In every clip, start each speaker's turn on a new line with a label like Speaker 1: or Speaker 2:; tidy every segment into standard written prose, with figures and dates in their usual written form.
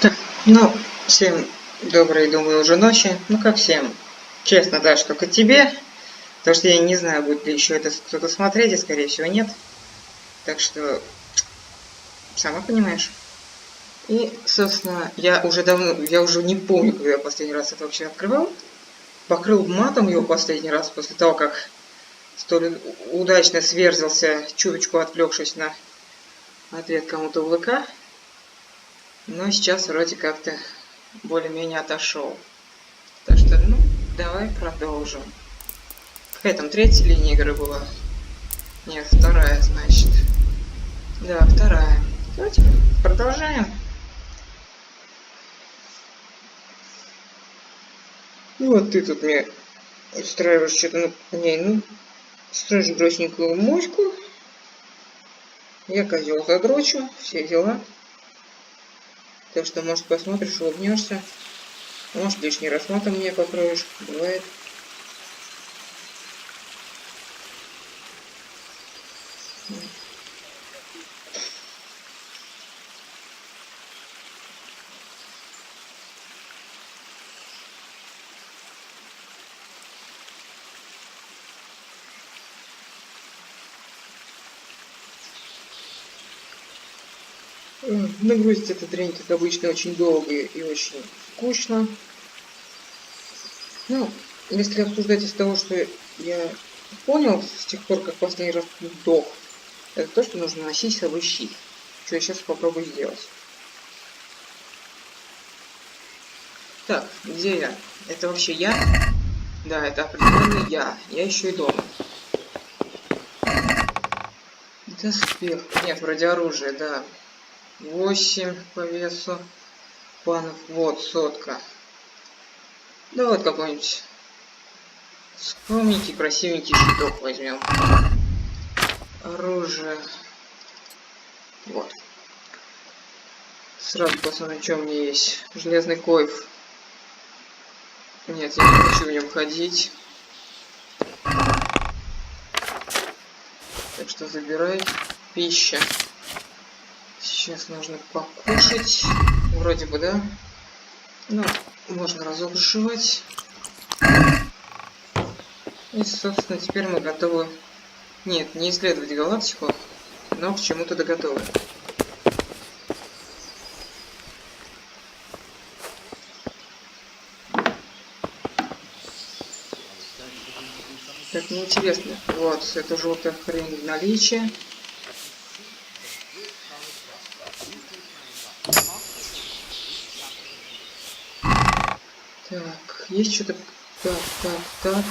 Speaker 1: Так, ну, всем доброй, думаю, уже ночи. Ну, как всем. Честно, да, что к тебе. Потому что я не знаю, будет ли еще это кто-то смотреть, и, скорее всего, нет. Так что, сама понимаешь. И, собственно, я уже давно, я уже не помню, когда я последний раз это вообще открывал. Покрыл матом его последний раз после того, как столь удачно сверзился, чуточку отвлекшись на ответ кому-то в ВК. Но сейчас вроде как-то более-менее отошел. Так что, ну, давай продолжим. Какая там третья линия игры была? Нет, вторая, значит. Да, вторая. Давайте продолжаем. Ну вот ты тут мне устраиваешь что-то на ней, ну, строишь грустненькую моську. Я козел задрочу, все дела. Так что, может, посмотришь, улыбнешься. Может, лишний раз матом меня покроешь. Бывает. Нагрузить этот дрянь, как обычно, очень долго и очень скучно. Ну, если обсуждать из того, что я понял с тех пор, как последний раз сдох, это то, что нужно носить с собой щит. Что я сейчас попробую сделать. Так, где я? Это вообще я? Да, это определенно я. Я еще и дома. Доспех. Нет, вроде оружия, да. 8 по весу. Панов. Вот, сотка. Да вот какой-нибудь скромненький, красивенький щиток возьмем. Оружие. Вот. Сразу посмотрим, что у меня есть. Железный койф. Нет, я не хочу в нем ходить. Так что забирай. Пища. Сейчас нужно покушать. Вроде бы, да? Ну, можно разок сживать. И, собственно, теперь мы готовы... Нет, не исследовать галактику, но к чему-то готовы. Так, неинтересно. Вот, это желтая хрень в наличии. Так, есть что-то... Так.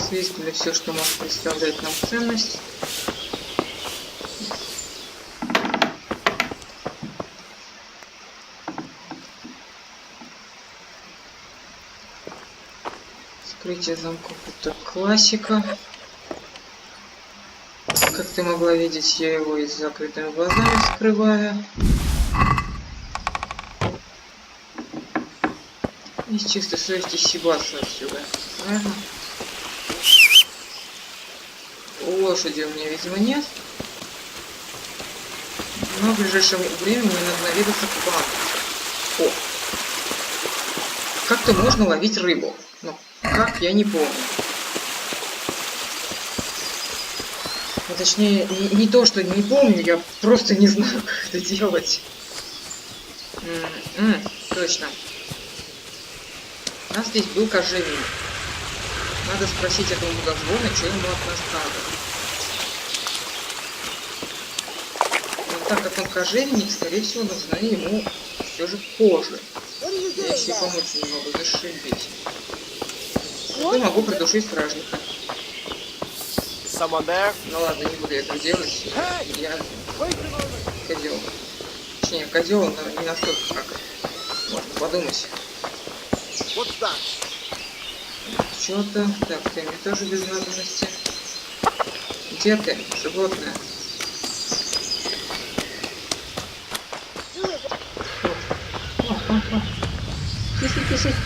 Speaker 1: Свистнули все, что может представлять нам ценность. Вскрытие замков — это классика. Как ты могла видеть, я его и с закрытыми глазами скрываю. И с чистой совести сибаться отсюда. Правильно? Лошади у меня, видимо, нет. Но в ближайшее время мне надо наведаться к банку. О! Как-то можно ловить рыбу. Ну, как, я не помню. Ну, точнее, не то, что не помню, я просто не знаю, как это делать. Точно. У нас здесь был кожевенник. Надо спросить этого мудозвона, что ему от нас надо. Но так как он кожевенник, скорее всего, нужна ему все же кожа. Я себе помочь не могу, зашибись. Я могу придушить стражника. Ну ладно, не буду этого делать. Я козел. Точнее, козел, но не настолько, как можно подумать. Что-то. Так, ты мне тоже без надобности. Где ты, животное?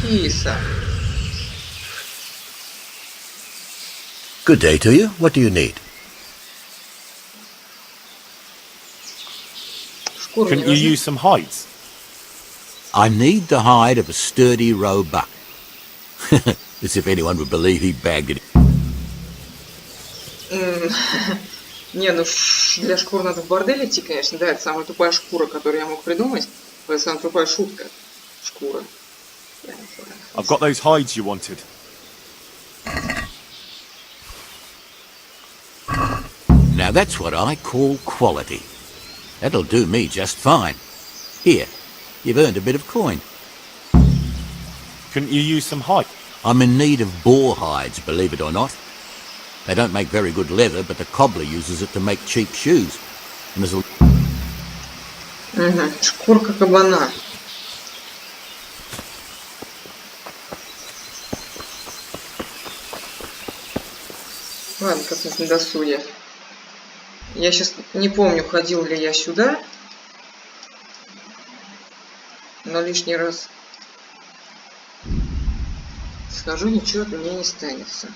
Speaker 1: Киса.
Speaker 2: Good day to you. What do you need?
Speaker 1: Шкуры не
Speaker 3: Couldn't you
Speaker 1: нужны?
Speaker 3: use some hides?
Speaker 2: I need the hide of a sturdy roebuck. As if anyone would believe he bagged it.
Speaker 1: Не, ну для шкур надо в бордель идти, конечно, да, это самая тупая шкура, которую я мог придумать. Это самая тупая шутка. Шкура.
Speaker 3: I've got those hides you wanted.
Speaker 2: Now that's what I call quality. That'll do me just fine. Here, you've earned a bit of coin.
Speaker 3: Couldn't you use some hide?
Speaker 2: I'm in need of boar hides, believe it or not. They don't make very good leather, but the cobbler uses it to make cheap shoes. And there's a...
Speaker 1: Шкурка кабана. Ладно, как-нибудь на досуге. Я сейчас не помню, ходил ли я сюда. Но лишний раз схожу, ничего от меня не станется.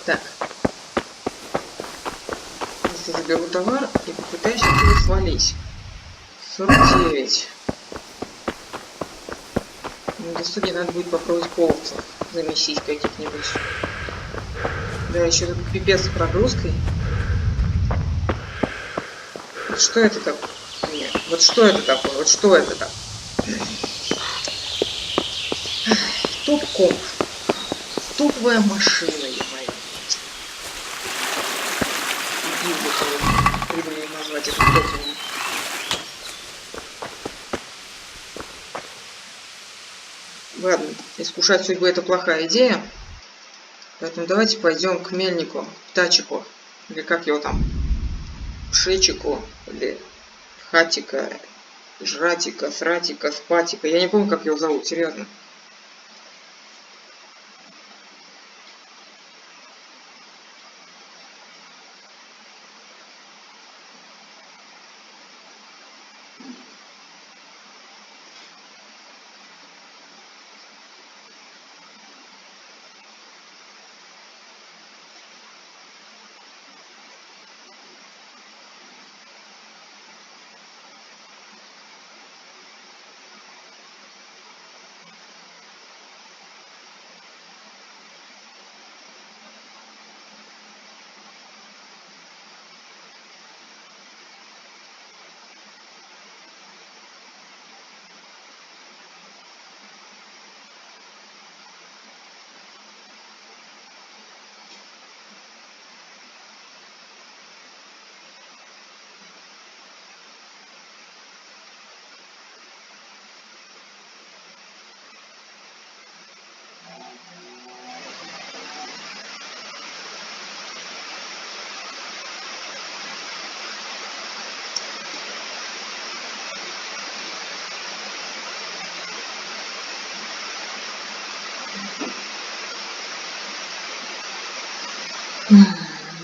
Speaker 1: Так. Если заберу товар и попытаюсь отсюда свалить. 49. На досуге надо будет попробовать полцев замесить каких-нибудь. Да, еще тут пипец с прогрузкой. Вот что это такое? Нет, вот что это такое? Вот что это такое? Топ-комп. Топовая машина, ё-моё. Придумали назвать это топовым. Ладно, искушать судьбу — это плохая идея. Поэтому давайте пойдем к мельнику, тачику. Или как его там? Пшечику. Или хатика, жратика, сратика, спатика. Я не помню, как его зовут, серьезно.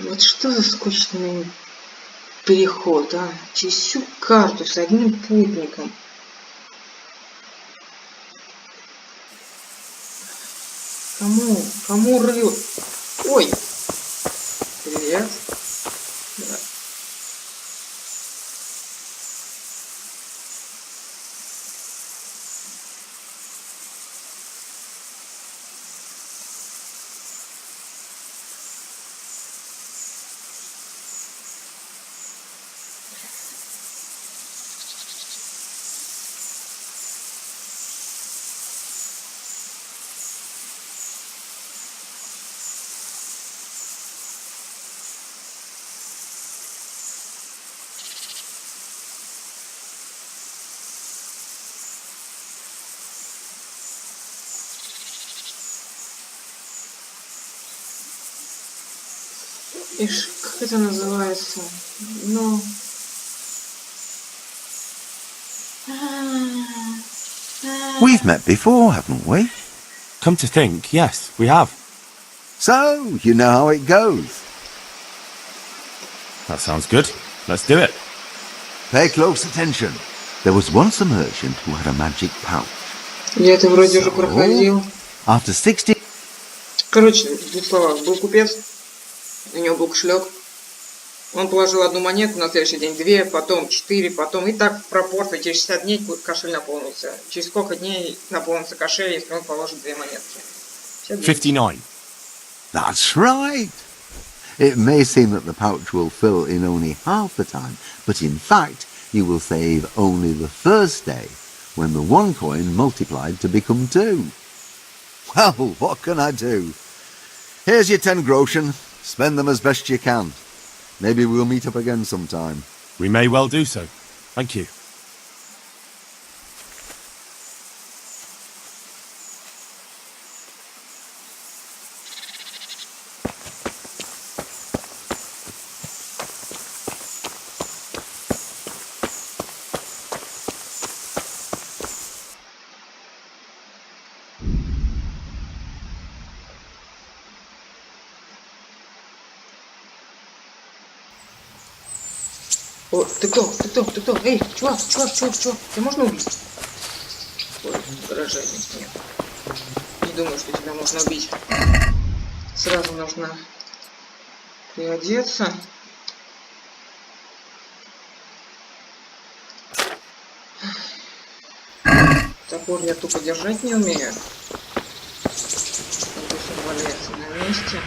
Speaker 1: Вот что за скучный переход, а? Через всю карту с одним путником. Кому рвет? Ой! Привет. Да. Ишь, как это называется? Ну...
Speaker 4: We've met before, haven't we?
Speaker 3: Come to think, yes, we have.
Speaker 4: So, you know how it goes.
Speaker 3: That sounds good. Let's do it.
Speaker 4: Pay close attention. There was once a merchant who had a magic pouch.
Speaker 1: Я это вроде уже проходил.
Speaker 4: After 60...
Speaker 1: Короче, в двух словах, был купец, у него был кошелек. Он положил одну монету, на следующий день 2, потом 4, потом... И так в пропорции через 60 дней кошель наполнится. Через сколько дней наполнится кошель, если он положит 2 монетки?
Speaker 3: 59.
Speaker 4: That's right. It may seem that the pouch will fill in only half the time, but in fact, you will save only the first day, when the 1 coin multiplied to become 2. Well, what can I do? Here's your 10 groschen. Spend them as best you can. Maybe we'll meet up again sometime.
Speaker 3: We may well do so. Thank you.
Speaker 1: О, ты кто? Ты кто? Ты кто? Эй, чувак, тебя можно убить? Ой, выражение нет. Не думаю, что тебя можно убить. Сразу нужно приодеться. Топор я тупо держать не умею. Пусть он валяется на месте.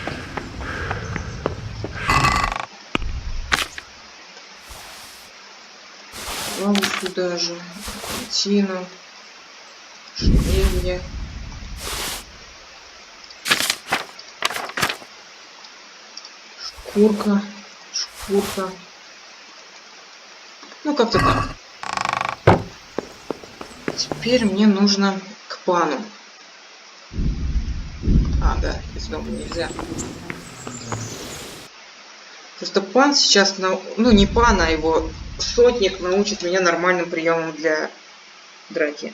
Speaker 1: Лавочку даже, плотину, шнелье. Шкурка. Ну, как-то так. Теперь мне нужно к пану. А, да, из дома нельзя. Просто пан сейчас, ну не пан, а его сотник научит меня нормальным приемам для драки.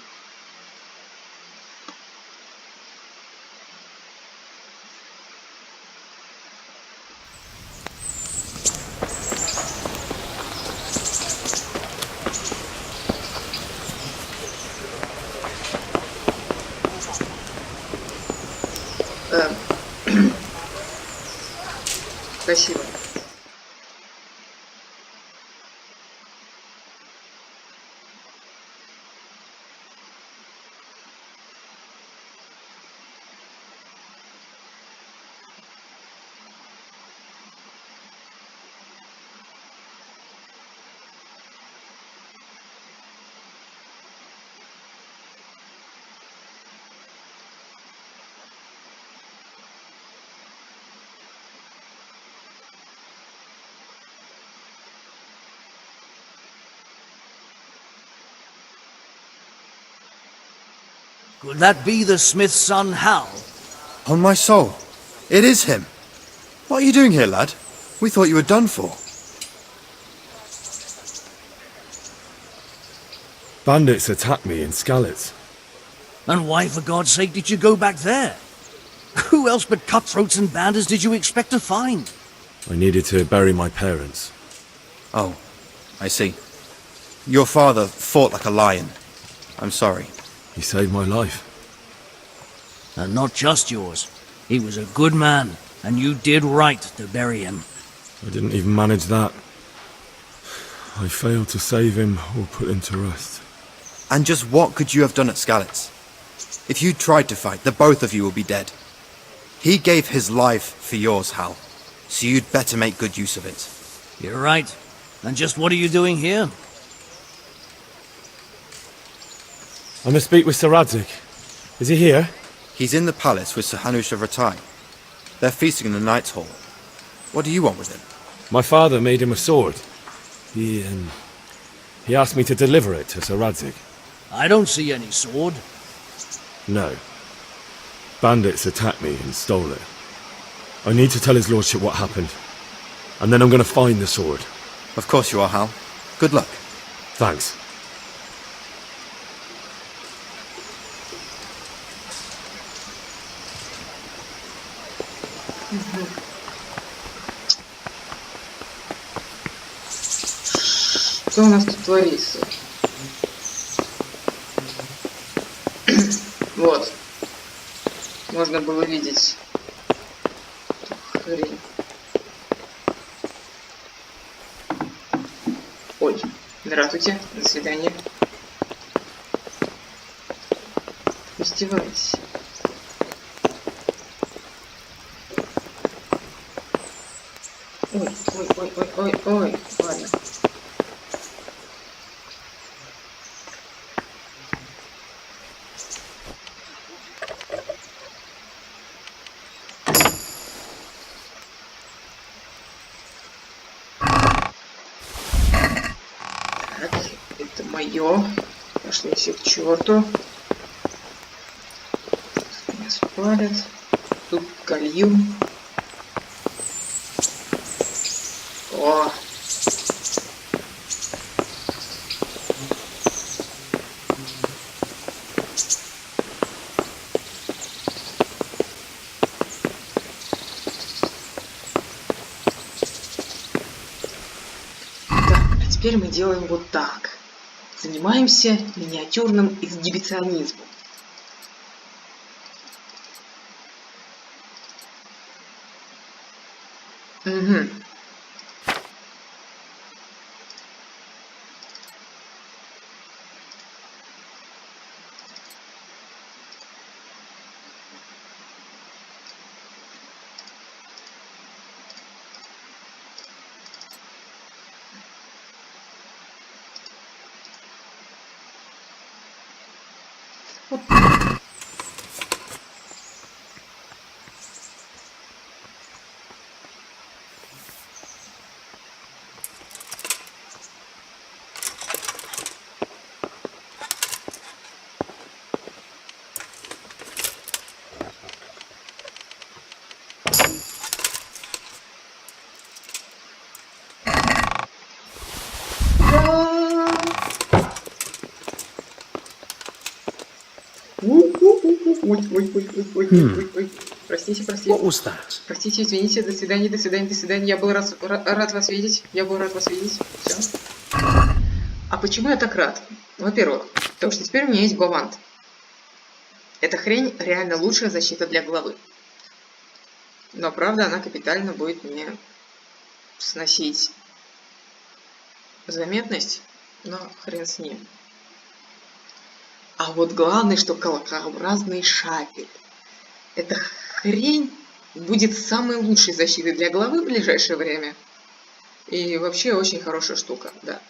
Speaker 1: Спасибо.
Speaker 2: Could that be the smith's son, Hal?
Speaker 5: On my soul, it is him. What are you doing here, lad? We thought you were done for.
Speaker 3: Bandits attacked me in Skalitz.
Speaker 2: And why, for God's sake, did you go back there? Who else but cutthroats and bandits did you expect to find?
Speaker 3: I needed to bury my parents.
Speaker 5: Oh, I see. Your father fought like a lion. I'm sorry.
Speaker 3: He saved my life.
Speaker 2: And not just yours. He was a good man, and you did right to bury him.
Speaker 3: I didn't even manage that. I failed to save him or put him to rest.
Speaker 5: And just what could you have done at Skalitz? If you tried to fight, the both of you will be dead. He gave his life for yours, Hal. So you'd better make good use of it.
Speaker 2: You're right. And just what are you doing here?
Speaker 3: I must speak with Sir Radzig. Is he here?
Speaker 5: He's in the palace with Sir Hanush of Ratai. They're feasting in the Knight's Hall. What do you want with him?
Speaker 3: My father made him a sword. He asked me to deliver it to Sir Radzig.
Speaker 2: I don't see any sword.
Speaker 3: No. Bandits attacked me and stole it. I need to tell his lordship what happened. and then I'm gonna find the sword.
Speaker 5: Of course you are, Hal. Good luck.
Speaker 3: Thanks.
Speaker 1: Что у нас тут творится? Вот. Можно было видеть эту хрень. Ой, здравствуйте, до свидания. Издеваетесь. Ой, ладно. Так, это мое. Пошли все к черту. Меня спалят. Тут колью. О! Теперь мы делаем вот так. Занимаемся миниатюрным эксгибиционизмом. Угу. Ой. Простите.
Speaker 3: What was that?
Speaker 1: Простите, извините, до свидания. Я был рад вас видеть. Все. А почему я так рад? Во-первых, потому что теперь у меня есть говант. Эта хрень реально лучшая защита для головы. Но, правда, она капитально будет мне сносить заметность, но хрен с ним. А вот главное, что колокообразный шапель. Эта хрень будет самой лучшей защитой для головы в ближайшее время. И вообще очень хорошая штука, да.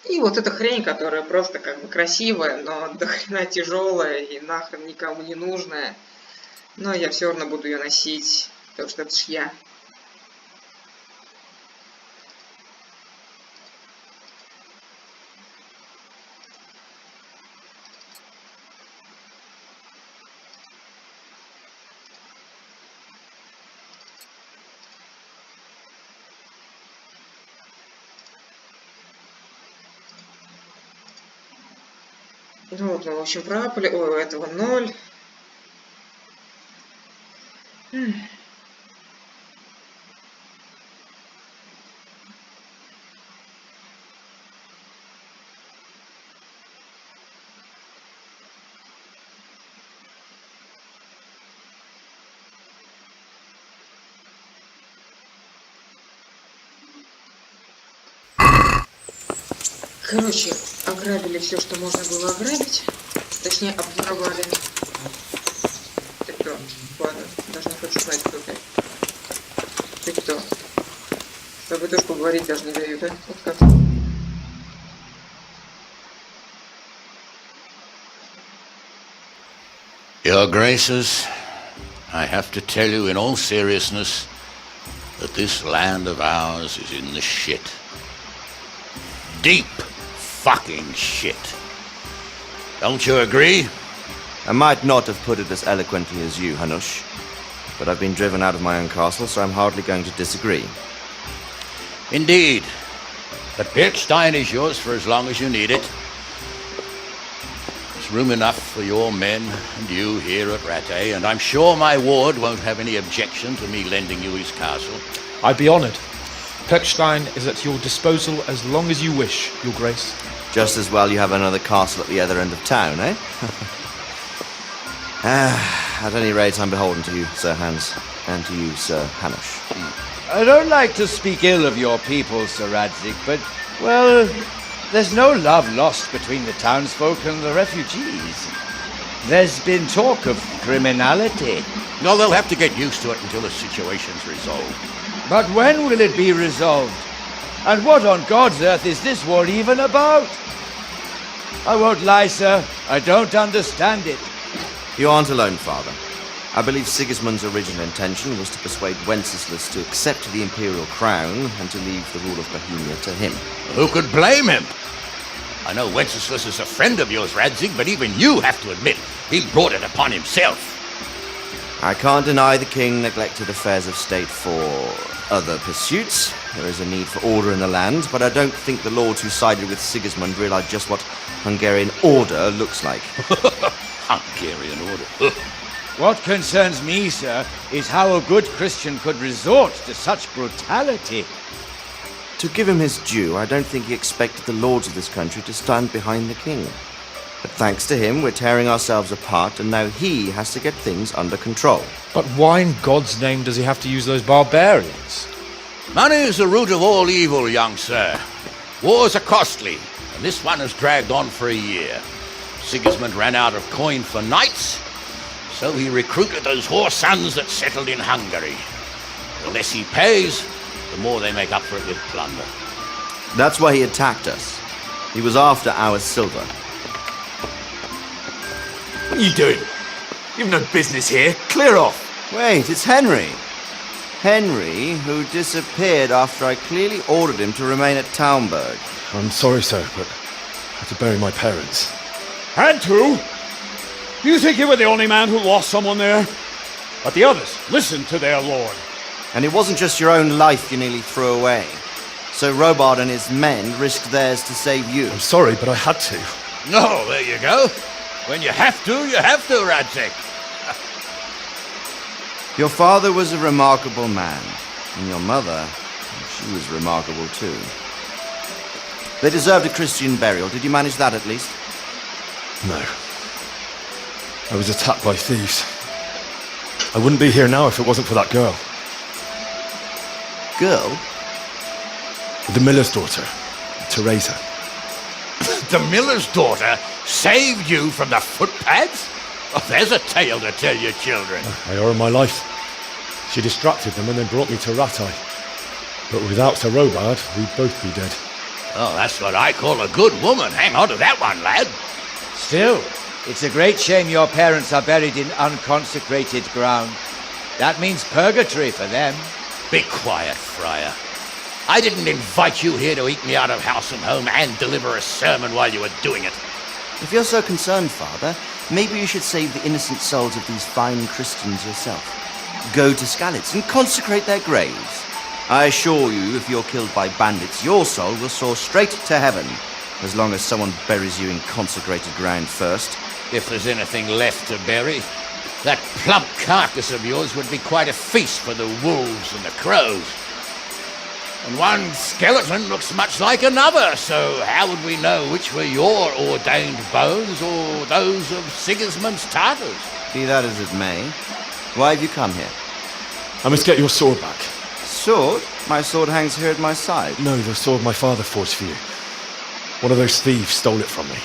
Speaker 1: И вот эта хрень, которая просто как бы красивая, но до хрена тяжелая и нахрен никому не нужная. Но я все равно буду ее носить, потому что это ж я. Вот, мы, в общем, пропали. Ой, у этого 0. Короче, ограбили все, что можно было ограбить. Точнее, обворовали. Ты кто? Ладно, даже не хочу знать, кто ты. Ты кто? С тобой тоже поговорить даже не дают, да? Вот как?
Speaker 2: Your Graces, I have to tell you in all seriousness that this land of ours is in the shit. Deep fucking shit. Don't you agree?
Speaker 6: I might not have put it as eloquently as you, Hanush,
Speaker 5: but I've been driven out of my own castle, so I'm hardly going to disagree.
Speaker 2: Indeed. But Birkstein is yours for as long as you need it. There's room enough for your men and you here at Rattay, and I'm sure my ward won't have any objection to me lending you his castle.
Speaker 6: I'd be honoured. Pechstein is at your disposal as long as you wish, Your Grace.
Speaker 5: Just as well you have another castle at the other end of town, eh? At any rate, I'm beholden to you, Sir Hans, and to you, Sir Hanush.
Speaker 7: I don't like to speak ill of your people, Sir Radzig, but, well, there's no love lost between the townsfolk and the refugees. There's been talk of criminality.
Speaker 2: No, they'll have to get used to it until the situation's resolved.
Speaker 7: But when will it be resolved? And what on God's earth is this war even about? I won't lie, sir. I don't understand it.
Speaker 5: You aren't alone, Father. I believe Sigismund's original intention was to persuade Wenceslas to accept the imperial crown and to leave the rule of Bohemia to him.
Speaker 2: Who could blame him? I know Wenceslas is a friend of yours, Radzig, but even you have to admit he brought it upon himself.
Speaker 5: I can't deny the king neglected affairs of state for other pursuits. There is a need for order in the land, but I don't think the lords who sided with Sigismund realized just what Hungarian order looks like.
Speaker 2: Hungarian order.
Speaker 7: What concerns me, sir, is how a good Christian could resort to such brutality.
Speaker 5: To give him his due, I don't think he expected the lords of this country to stand behind the king. But thanks to him, we're tearing ourselves apart, and now he has to get things under control.
Speaker 6: But why in God's name does he have to use those barbarians?
Speaker 2: Money is the root of all evil, young sir. Wars are costly, and this one has dragged on for a year. Sigismund ran out of coin for knights, so he recruited those whore sons that settled in Hungary. The less he pays, the more they make up for it with plunder.
Speaker 5: That's why he attacked us. He was after our silver.
Speaker 8: What are you doing? You've no business here. Clear off.
Speaker 5: Wait, it's Henry. Henry, who disappeared after I clearly ordered him to remain at Taunberg.
Speaker 3: I'm sorry, sir, but I had to bury my parents.
Speaker 8: Had to? You think you were the only man who lost someone there? But the others listened to their lord.
Speaker 5: And it wasn't just your own life you nearly threw away. So Robard and his men risked theirs to save you.
Speaker 3: I'm sorry, but I had to.
Speaker 2: No, there you go. When you have to, Radzig.
Speaker 5: Your father was a remarkable man. And your mother, she was remarkable too. They deserved a Christian burial. Did you manage that at least?
Speaker 3: No. I was attacked by thieves. I wouldn't be here now if it wasn't for that girl.
Speaker 5: Girl?
Speaker 3: The miller's daughter, Teresa.
Speaker 2: The miller's daughter saved you from the footpads? Oh, there's a tale to tell your children.
Speaker 3: I owe her my life. She distracted them and then brought me to Rattay. But without Sir Robard, we'd both be dead.
Speaker 2: Oh, that's what I call a good woman. Hang on to that one, lad.
Speaker 7: Still, it's a great shame your parents are buried in unconsecrated ground. That means purgatory for them.
Speaker 2: Be quiet, Friar. I didn't invite you here to eat me out of house and home and deliver a sermon while you were doing it.
Speaker 5: If you're so concerned, Father, maybe you should save the innocent souls of these fine Christians yourself. Go to Skalitz and consecrate their graves. I assure you, if you're killed by bandits, your soul will soar straight to heaven, as long as someone buries you in consecrated ground first.
Speaker 2: If there's anything left to bury, that plump carcass of yours would be quite a feast for the wolves and the crows. And one skeleton looks much like another, so how would we know which were your ordained bones or those of Sigismund's Tartars?
Speaker 5: Be that as it may, why have you come here?
Speaker 3: I must get your sword back.
Speaker 5: Sword? My sword hangs here at my side.
Speaker 3: No, the sword my father forged for you. One of those thieves stole it from me.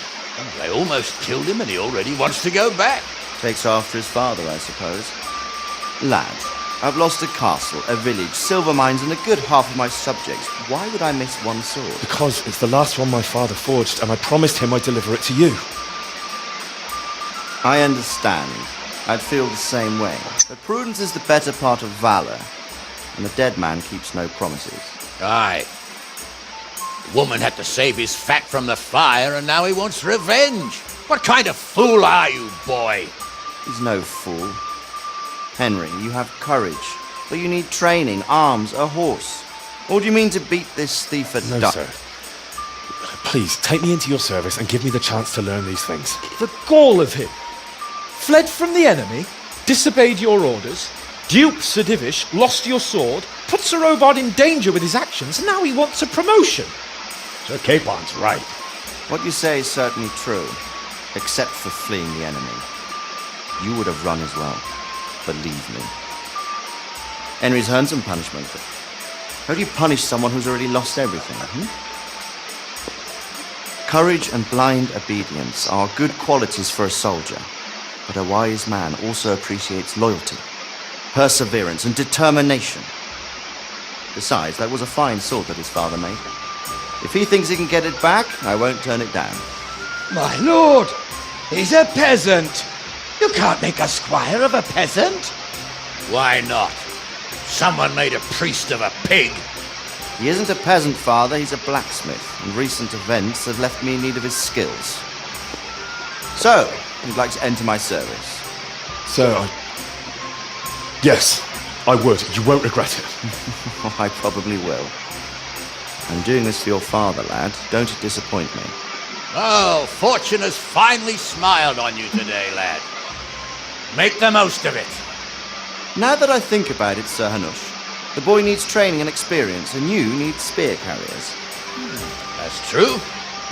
Speaker 2: They almost killed him and he already wants to go back.
Speaker 5: Takes after his father, I suppose. Lad, I've lost a castle, a village, silver mines, and a good half of my subjects. Why would I miss one sword?
Speaker 3: Because it's the last one my father forged, and I promised him I'd deliver it to you.
Speaker 5: I understand. I'd feel the same way. But prudence is the better part of valor, and the dead man keeps no promises.
Speaker 2: Aye. The woman had to save his fat from the fire, and now he wants revenge. What kind of fool are you, boy?
Speaker 5: He's no fool. Henry, you have courage, but you need training, arms, a horse. Or do you mean to beat this thief at
Speaker 3: No,
Speaker 5: duck?
Speaker 3: sir. Please, take me into your service and give me the chance to learn these things.
Speaker 6: The gall of him. Fled from the enemy, disobeyed your orders, duped Sir Divish, lost your sword, put Sir Robard in danger with his actions, and now he wants a promotion.
Speaker 8: Sir Capon's right.
Speaker 5: What you say is certainly true, except for fleeing the enemy. You would have run as well, believe me. Henry's earned some punishment, but how do you punish someone who's already lost everything? Courage and blind obedience are good qualities for a soldier, but a wise man also appreciates loyalty, perseverance, and determination. Besides, that was a fine sword that his father made. If he thinks he can get it back, I won't turn it down.
Speaker 7: My lord, he's a peasant. You can't make a squire of a peasant.
Speaker 2: Why not? Someone made a priest of a pig.
Speaker 5: He isn't a peasant, father, he's a blacksmith, and recent events have left me in need of his skills. So, you'd like to enter my service?
Speaker 3: Sir, yes, I would. You won't regret it.
Speaker 5: I probably will. I'm doing this for your father, lad. Don't disappoint me.
Speaker 2: Oh, fortune has finally smiled on you today, lad. Make the most of it.
Speaker 5: Now that I think about it, Sir Hanush, the boy needs training and experience, and you need spear carriers.
Speaker 2: That's true.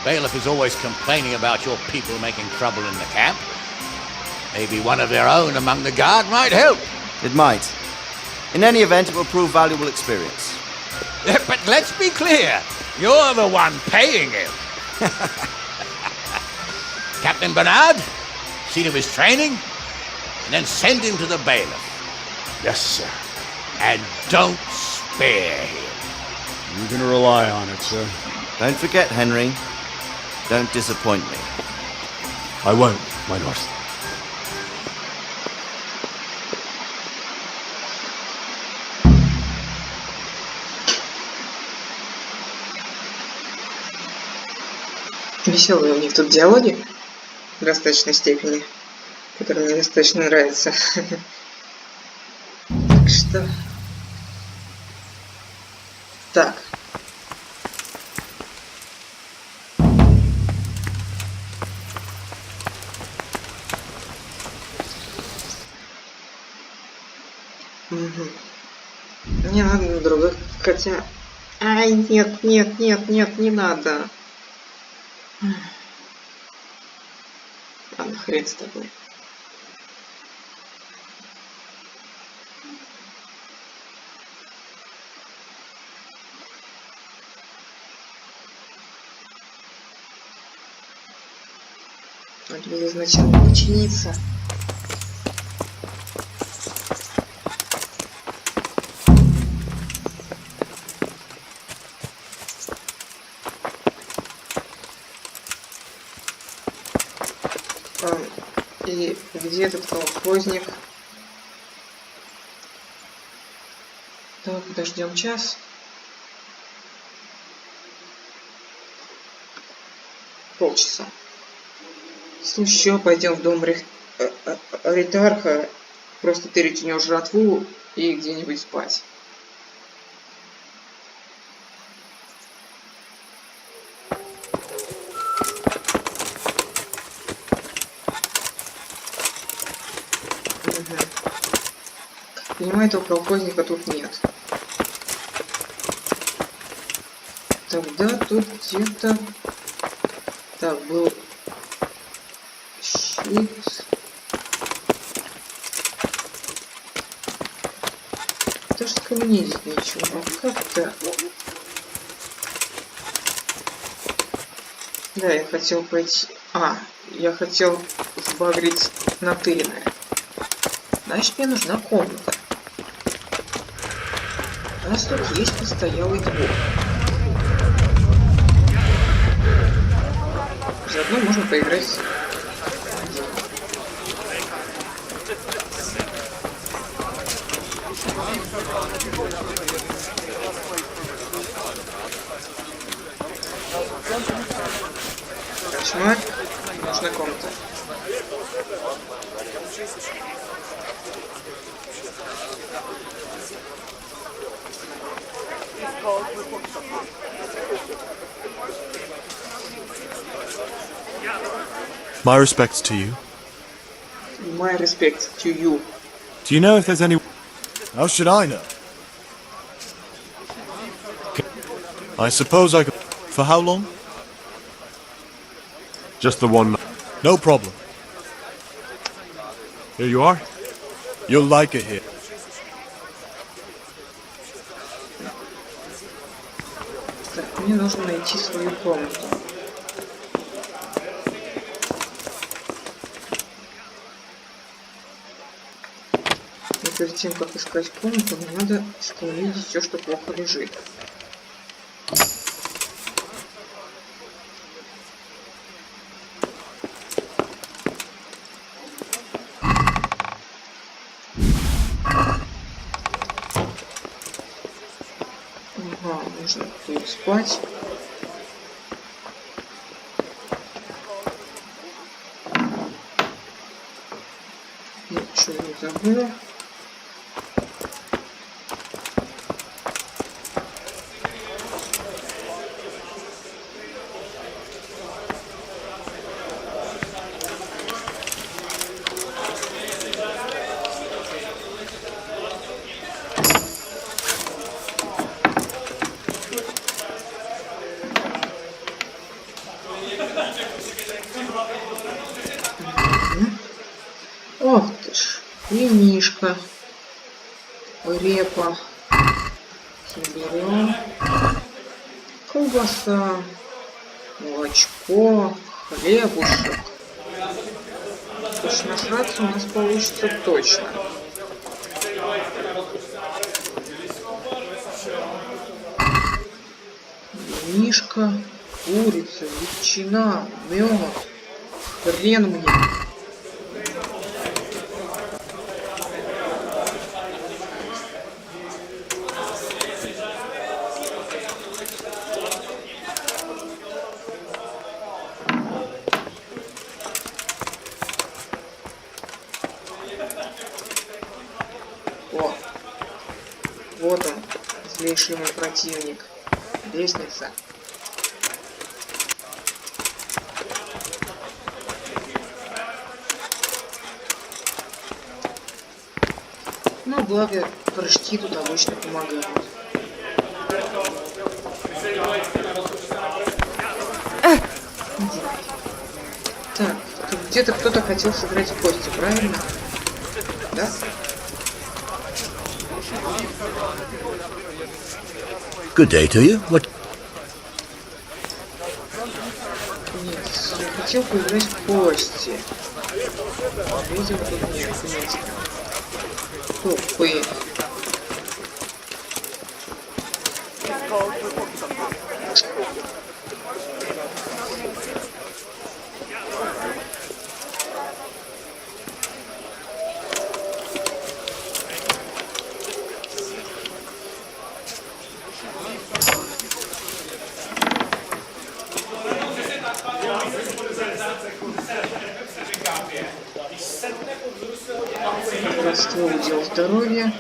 Speaker 2: Bailiff is always complaining about your people making trouble in the camp. Maybe one of their own among the guard might help.
Speaker 5: It might. In any event, it will prove valuable experience.
Speaker 2: But let's be clear, you're the one paying him. Captain Bernard, see to his training, and then send him to the bailiff.
Speaker 8: Yes, sir.
Speaker 2: And don't spare him.
Speaker 8: You can rely on it, sir.
Speaker 5: Don't forget, Henry. Don't disappoint me.
Speaker 3: I won't, my lord.
Speaker 1: Веселые у них тут диалоги в достаточной степени, которые мне достаточно нравятся. Так что... Так. Угу. Мне надо на другой, хотя... Ай, нет, нет, нет, нет, не надо. Ладно, хрен с тобой. Надо было изначально подчиниться. И где этот колхозник? Так, подождем час. Полчаса. Если еще пойдем в дом Ритарха, просто тырить у него жратву и где-нибудь спать. Понимаю, этого колхозника тут нет. Тогда тут где-то... Так, был щит. Даже каменить ничего. Как-то... Да, я хотел пойти... я хотел сбагрить натыренное. Значит, мне нужна комната. У нас тут есть постоялый двор. Заодно можно поиграть. Кошмар. Нужна комната.
Speaker 9: My respects to you.
Speaker 1: My respect to you.
Speaker 9: Do you know if there's any... How should I know? I suppose I could... For how long?
Speaker 3: Just the one.
Speaker 9: No problem.
Speaker 3: Here you are.
Speaker 9: You'll like it here.
Speaker 1: Так, мне нужно найти свою комнату. Но перед тем, как искать комнату, мне надо сколотить все, что плохо лежит. Ага, нужно тут спать. Ничего не забыла. Ох ты ж, винишко, репа, берем, колбаса, молочко, хлебушек. Уж нажраться у нас получится точно. Винишко, курица, ветчина, мед, хрен мне. О, вот он, злейший мой противник. Лестница. Но благо прыжки тут обычно помогают. Так, тут где-то кто-то хотел сыграть в кости, правильно? Да?
Speaker 2: Good day to you. What?
Speaker 1: Нет, я хотел поиграть в кости. Видимо, тут нет места. Тупые. Родство удел здоровья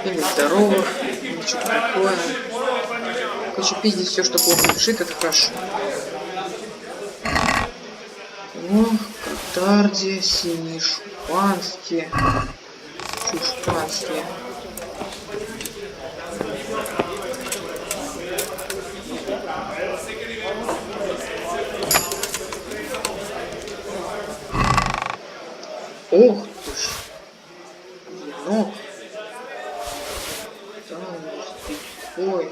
Speaker 1: или здоровых, или что-то такое. Короче, пиздить все, что плохо лежит, это хорошо. О, катардия, синие шпанские, чушпанские. Ох ты ж, енот. Ой,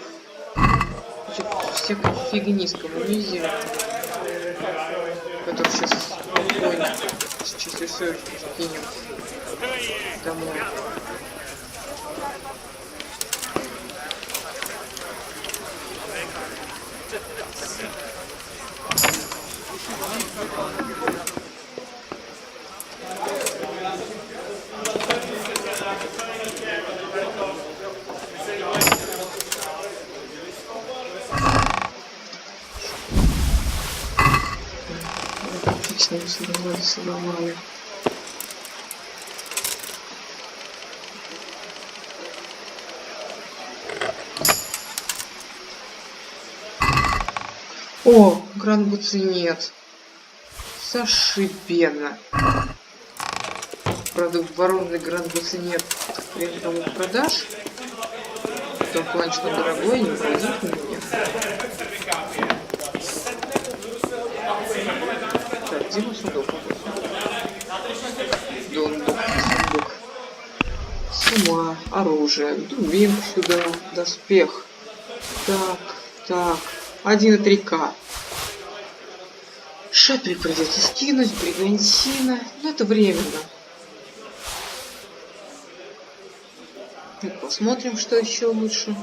Speaker 1: всякой фигни скоммунизм, который сейчас спокойно с чистой совестью скинем домой. Отлично, сломали. О, гран-буцы нет. Зашибенно. Правда, воронный гран-буцы нет. Хрен кому продашь. В том плане, что дорогой, не продит меня. Так, где мой сундук? Сундук. Сума, оружие, дубинку сюда, доспех. Так. 1,3К. Шапель придется скинуть, бригантина. Но это временно. Так, посмотрим, что еще лучше.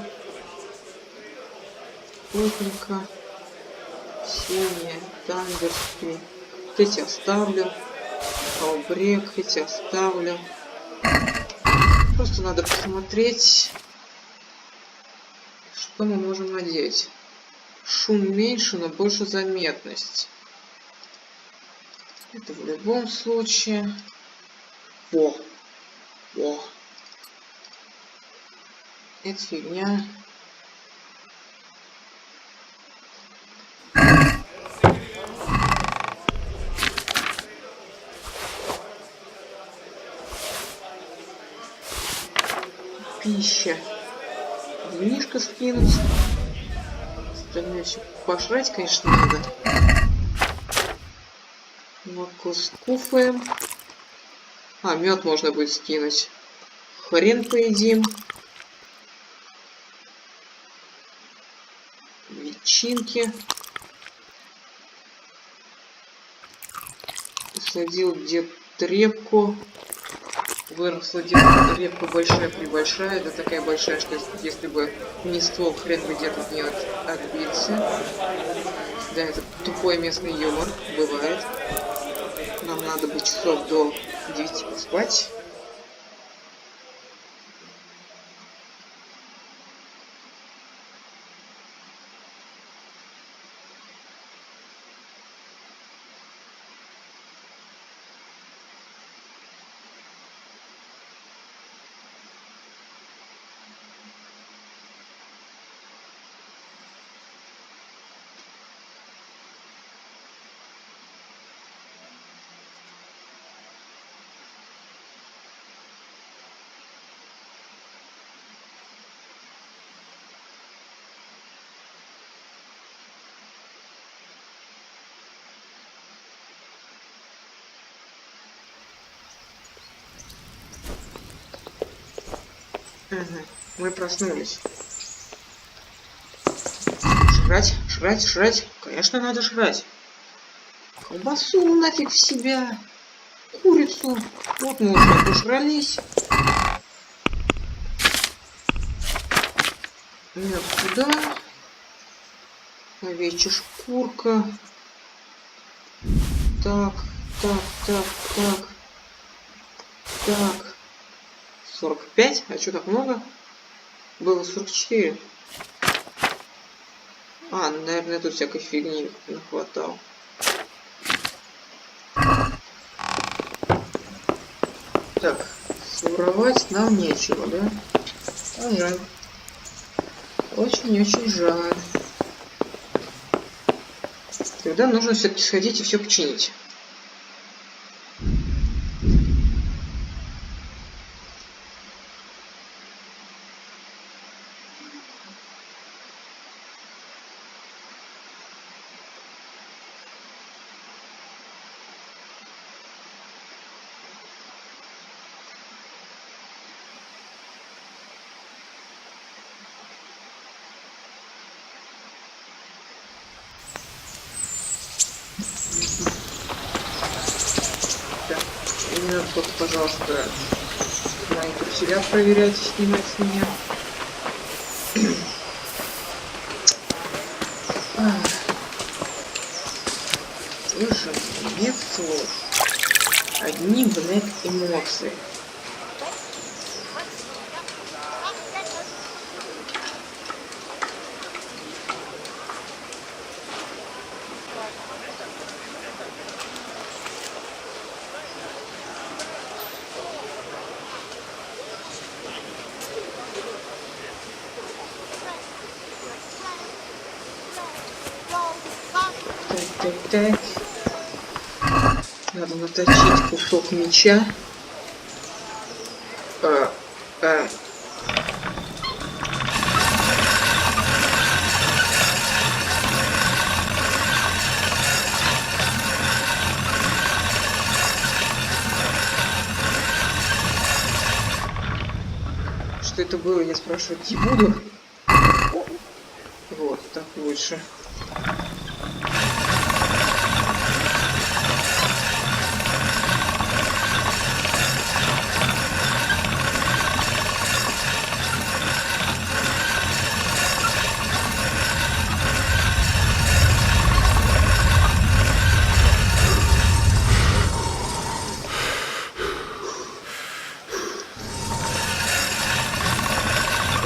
Speaker 1: Плотненько. Синяя, тангерский. Вот эти оставлю. Албрек, эти оставлю. Просто надо посмотреть, что мы можем надеть. Шум меньше, но больше заметность. Это в любом случае. Во. Это фигня. Пища. Дубинушка скинуть. Остальное все пожрать, конечно, надо. Молоко скуфаем. А, мед можно будет скинуть. Хрен поедим. Ветчинки. Посадил дед репку. Выросла репка большая-пребольшая. Да такая большая, что если бы не ствол, хрен бы дед от нее отбился. Да, это тупой местный юмор. Бывает. Нам надо бы часов до 9 поспать. Ага, мы проснулись. Жрать. Конечно, надо жрать. Колбасу нафиг в себя. Курицу. Вот мы уже пожрались. Мед сюда. Овечья шкурка. Так. 45? А что так много? Было 44. А, ну, наверное, тут всякой фигни нахватал. Так, своровать нам нечего, да? А жаль. Очень-очень жаль. Тогда нужно все-таки сходить и все починить. Не надо только, пожалуйста, мои труселя проверять и снимать с меня. Слушай, без слов. Одни, блядь, эмоции. Так. Надо наточить кусок меча. Что это было, я спрашивать не буду. Вот, так лучше.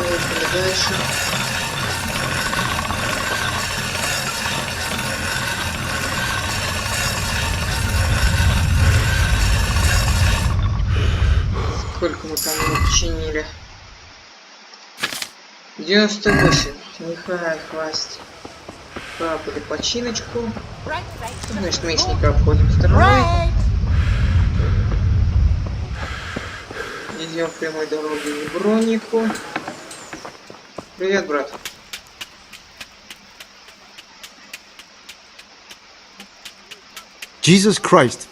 Speaker 1: Поехали дальше. Сколько мы там его починили? 98. Нехай, хватит. Капали починочку. Значит, мечника обходим стороной. Идем прямой дорогой к Бронику. Привет, брат.
Speaker 9: Jesus Christ.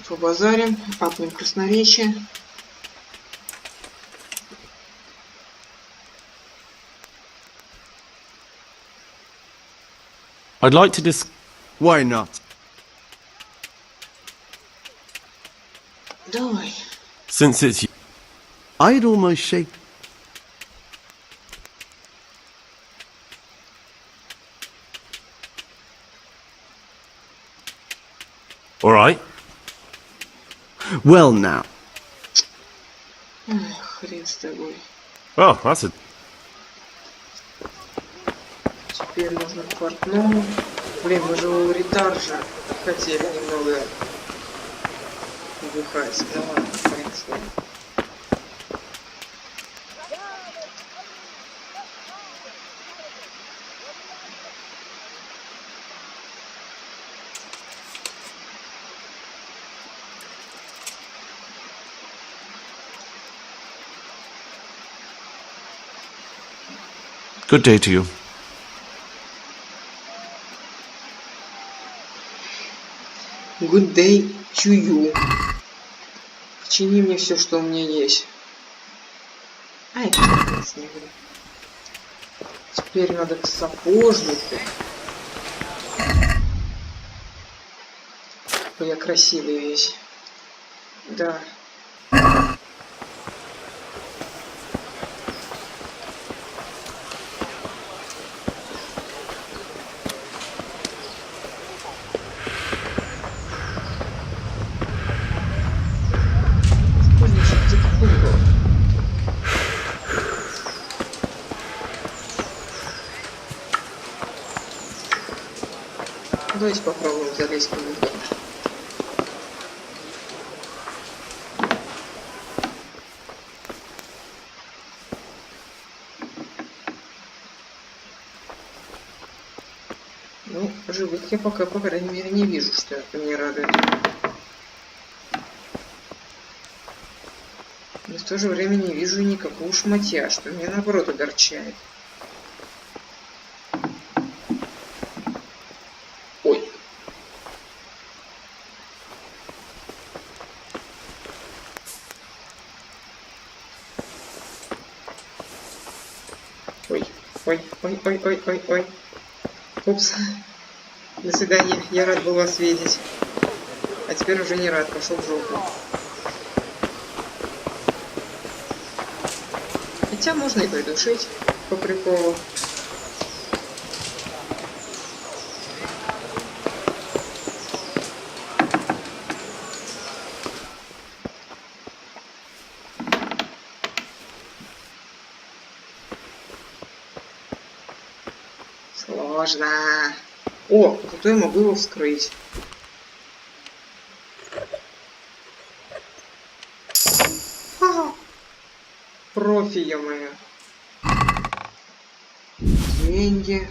Speaker 1: Побазарим, апнем красноречие.
Speaker 9: I'd like to Why not?
Speaker 1: Давай.
Speaker 9: Since it's I'd almost shake. All right. Well now.
Speaker 1: Эх, хрен с тобой.
Speaker 9: Oh, that's a
Speaker 1: Теперь нужно к портному. Блин, мы же у ретаржа хотели немного бухать. Ну ладно, хрен с ним.
Speaker 9: good day to you.
Speaker 1: Good day to you. Почини мне все, что у меня есть. Ай, хрен с ним. Теперь надо к сапожнику. Ой, я красивый весь. Да. Давайте попробуем залезть в кингдом. Ну, живых я пока, по крайней мере, не вижу, что это меня радует. Но в то же время не вижу никакого шматья, что меня наоборот огорчает. Ой. Ой, ой, ой, ой, ой, ой, ой. Упс. До свидания. Я рад был вас видеть. А теперь уже не рад. Пошел в жопу. Хотя можно и придушить по приколу. Сложно. О, зато я могу его вскрыть. профи, ё-моё. Деньги.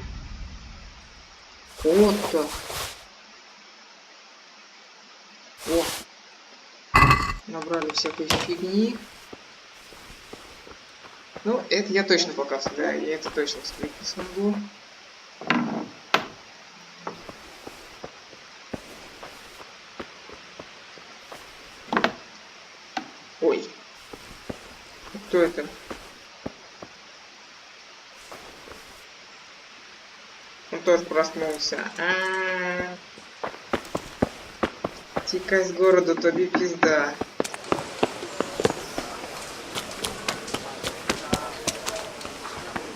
Speaker 1: Фото. О. Набрали всякой фигни. Ну, это я точно пока, да, я это точно вскрыть не смогу. Ой. Кто это? Он тоже проснулся. Тикай с города, тоби пизда.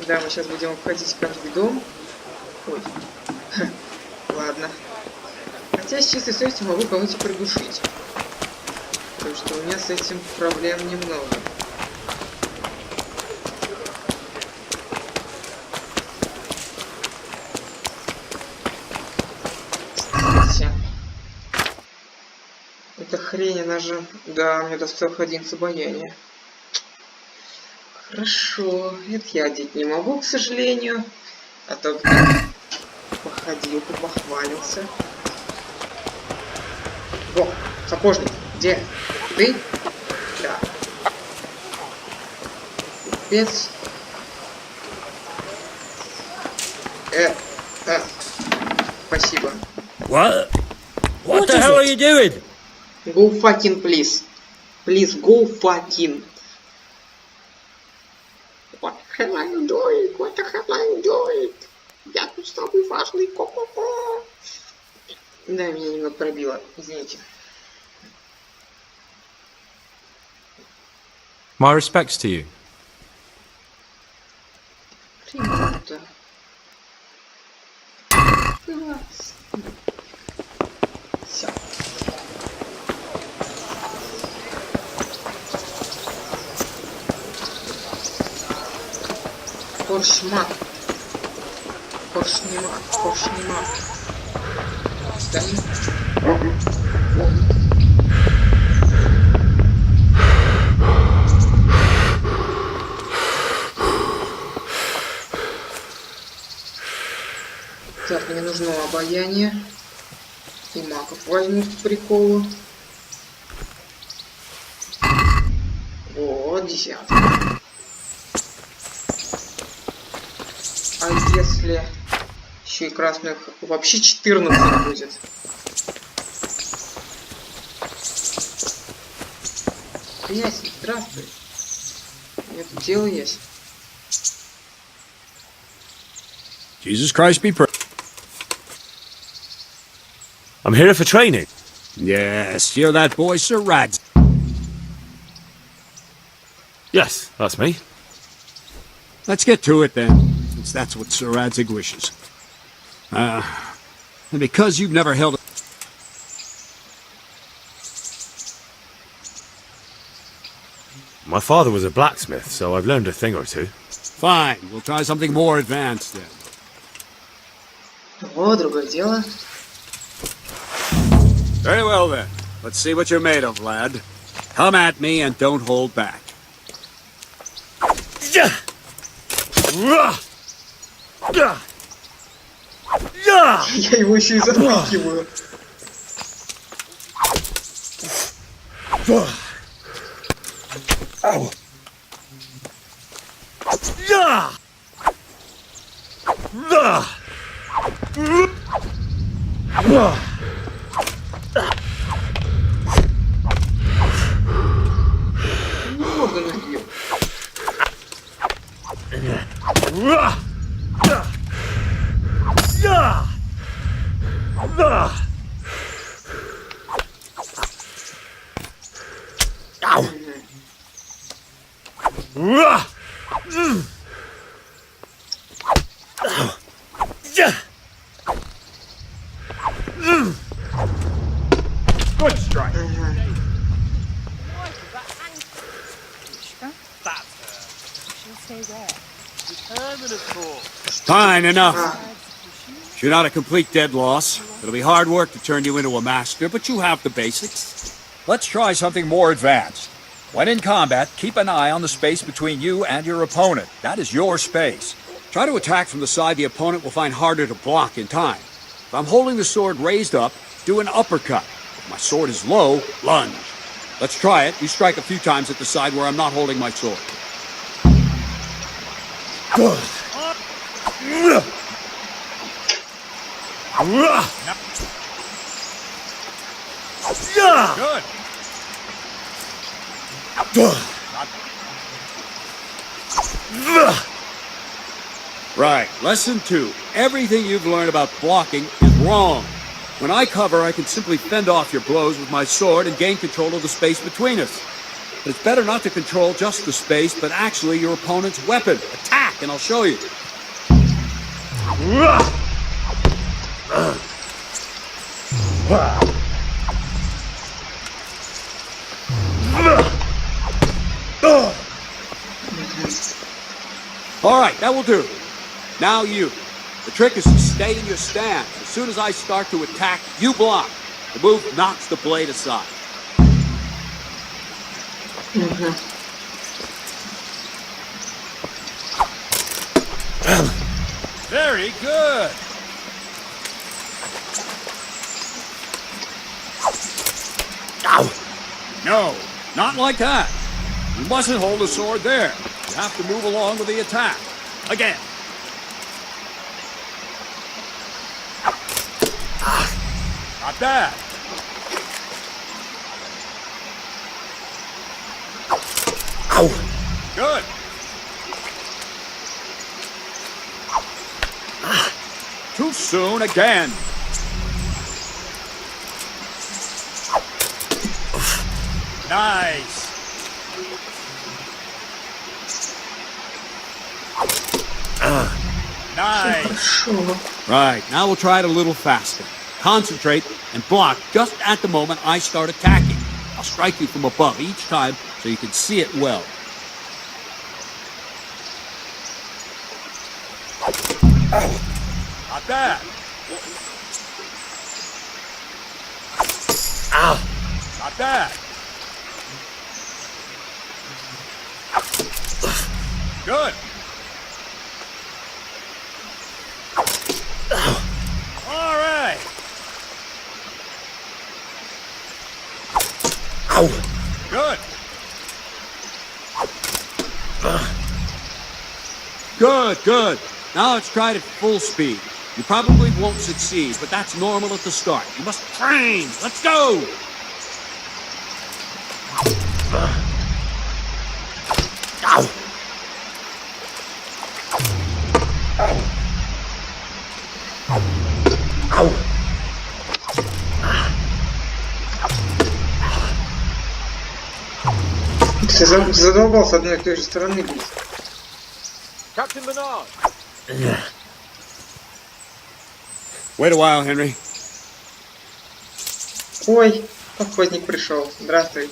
Speaker 1: Да, мы сейчас будем обходить каждый дом. Ой. Ладно. Хотя с чистой совестью могу кого-нибудь придушить. Потому что у меня с этим проблем немного. Кстати. Эта хрень, она же... Да, мне даст целых 11 обаяния. Хорошо, это я одеть не могу, к сожалению. А то бы походил, похвалился. Во, сапожник, где ты? Да. Купец. Спасибо.
Speaker 10: What the hell are you doing?
Speaker 1: Go fucking please. Please go fucking. What the hell are you doing? What the hell are you doing? Я тут самый важный ко-ко-ко. Да, меня немного пробило, извините.
Speaker 3: My respects to you.
Speaker 1: Круто. Класс. Всё. Поршмак. Поршнемак. Поршнемак. Стоим. Так, мне нужно обаяние. И маков возьму к приколу. Вот, 10. А если еще и красных вообще 14 будет? Ясно, здравствуй. У меня тут дело есть.
Speaker 8: Jesus Christ be praised.
Speaker 3: I'm here for training.
Speaker 8: Yes, you're that boy, Sir Rad.
Speaker 3: Yes, that's me.
Speaker 8: Let's get to it then, since that's what Sir Radzig wishes. And because you've never held a...
Speaker 3: My father was a blacksmith, so I've learned a thing or two.
Speaker 8: Fine, we'll try something more advanced then.
Speaker 1: О, другое дело.
Speaker 8: Very well then. Let's see what you're made of, lad. Come at me and don't hold back.
Speaker 1: Я его еще и запихиваю.
Speaker 10: Ow.
Speaker 1: Много набил.
Speaker 8: Good strike. Fine enough. You're not a complete dead loss. It'll be hard work to turn you into a master, but you have the basics. Let's try something more advanced.
Speaker 11: When in combat, keep an eye on the space between you and your opponent. That is your space.
Speaker 8: Try to attack from the side the opponent will find harder to block in time. If I'm holding the sword raised up, do an uppercut. If my sword is low, lunge. Let's try it. You strike a few times at the side where I'm not holding my sword.
Speaker 10: Good.
Speaker 8: Right. Lesson 2. Everything you've learned about blocking is wrong. When I cover, I can simply fend off your blows with my sword and gain control of the space between us. But it's better not to control just the space, but actually your opponent's weapon. Attack, and I'll show you. All right, that will do. Now you. The trick is to stay in your stance. As soon as I start to attack, you block. The move knocks the blade aside.
Speaker 11: Very good.
Speaker 8: No, not like that. You mustn't hold the sword there. You have to move along with the attack. Again.
Speaker 11: Not bad. Good.
Speaker 8: Too soon again.
Speaker 11: Nice. Nice.
Speaker 8: Right, now we'll try it a little faster. Concentrate and block just at the moment I start attacking. I'll strike you from above each time so you can see it well.
Speaker 11: Not bad. Not bad. Good. All right. Good.
Speaker 8: Good, good. Now let's try it at full speed. You probably won't succeed, but that's normal at the start. You must train. Let's go!
Speaker 1: Задолбал с одной и той же стороны, блин.
Speaker 6: Captain Bernard!
Speaker 8: Wait a while, Henry.
Speaker 1: Ой, охотник пришел. Здравствуй.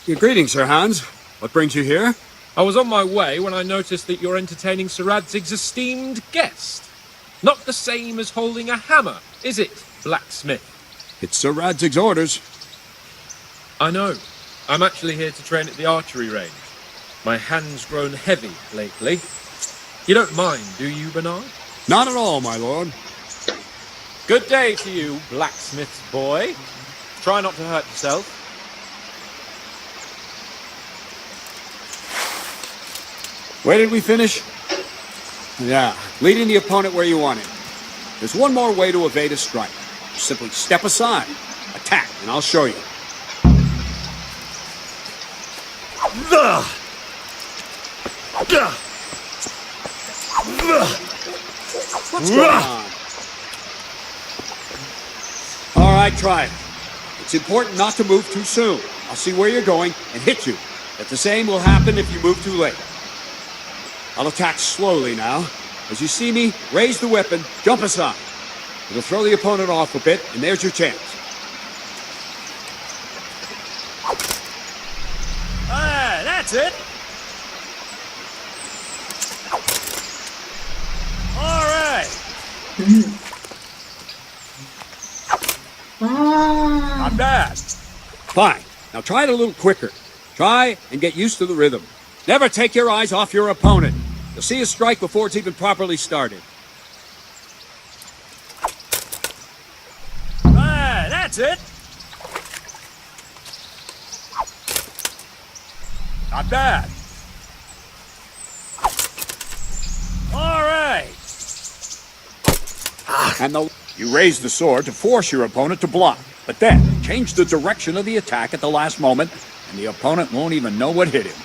Speaker 8: Greetings, Sir Hans. What brings you here?
Speaker 6: I was on my way when I noticed that you're entertaining Sir Radzig's esteemed guest. Not the same as holding a hammer, is it, blacksmith?
Speaker 8: It's Sir Radzig's orders.
Speaker 6: I know. I'm actually here to train at the archery range. My hand's grown heavy lately. You don't mind, do you, Bernard?
Speaker 8: Not at all, my lord.
Speaker 6: Good day to you, blacksmith's boy. Try not to hurt yourself.
Speaker 8: Where did we finish? Yeah, leading the opponent where you want him. There's one more way to evade a strike. Simply step aside, attack, and I'll show you. What's going on? All right, try it. It's important not to move too soon. I'll see where you're going and hit you. But the same will happen if you move too late. I'll attack slowly now. As you see me, raise the weapon, jump aside. It'll throw the opponent off a bit, and there's your chance.
Speaker 11: Ah, that's it. All right.
Speaker 1: А,
Speaker 8: Not bad. Fine. Now try it a little quicker. Try and get used to the rhythm. Never take your eyes off your opponent. You'll see his strike before it's even properly started.
Speaker 11: Ah, that's it. Not bad. All right.
Speaker 8: And you raise the sword to force your opponent to block. But then change the direction of the attack at the last moment, and the opponent won't even know what hit him.